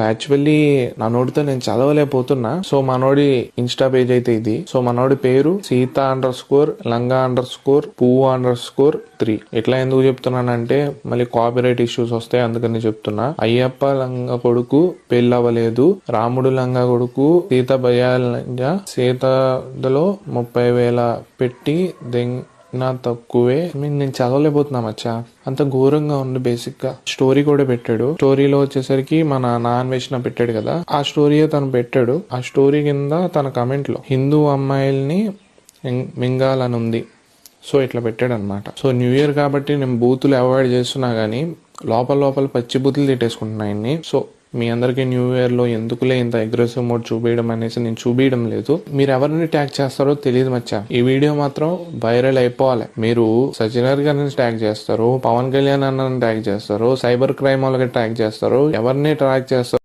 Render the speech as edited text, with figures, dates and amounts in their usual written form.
Actually నా నోటితో నేను చదవలేకపోతున్నా. సో మనోడి ఇన్స్టా పేజ్ అయితే ఇది. సో మనోడి పేరు సీత_లంగా_పువ్వు_3. ఇట్లా ఎందుకు చెప్తున్నానంటే మళ్ళీ కాపీరైట్ ఇష్యూస్ వస్తాయి, అందుకని చెప్తున్నా. అయ్యప్ప లంగా కొడుకు పెళ్ళవలేదు, రాముడు లంగా కొడుకు సీత భయాలంగా, సీతలో 30,000 పెట్టి నా తక్కువే. నేను చదవలేకపోతున్నా మచ్చా, అంత ఘోరంగా ఉంది. బేసిక్ గా స్టోరీ కూడా పెట్టాడు. స్టోరీలో వచ్చేసరికి మన నాన్ వేసిన పెట్టాడు కదా, ఆ స్టోరీ తను పెట్టాడు. ఆ స్టోరీ కింద తన కమెంట్ లో హిందూ అమ్మాయిల్ని మింగాలని ఉంది. సో ఇట్లా పెట్టాడు అనమాట. సో న్యూ ఇయర్ కాబట్టి నేను బూతులు అవాయిడ్ చేస్తున్నా గానీ లోపల పచ్చి బూతులు తిట్టేసుకుంటున్నాయన్ని. సో మీ అందరికీ న్యూ ఇయర్ లో ఎందుకులే ఇంత అగ్రెసివ్ మోడ్ చూపించడం అనేసి నేను చూపించడం లేదు. మీరు ఎవరిని ట్యాగ్ చేస్తారో తెలియదు మచ్చా. ఈ వీడియో మాత్రం వైరల్ అయిపోవాలి. మీరు సచినర్ గారిని ట్యాగ్ చేస్తారు, పవన్ కళ్యాణ్ అన్నని ట్యాగ్ చేస్తారు, సైబర్ క్రైమ్ వాళ్ళకి ట్యాగ్ చేస్తారు, ఎవరిని ట్యాగ్ చేస్తారు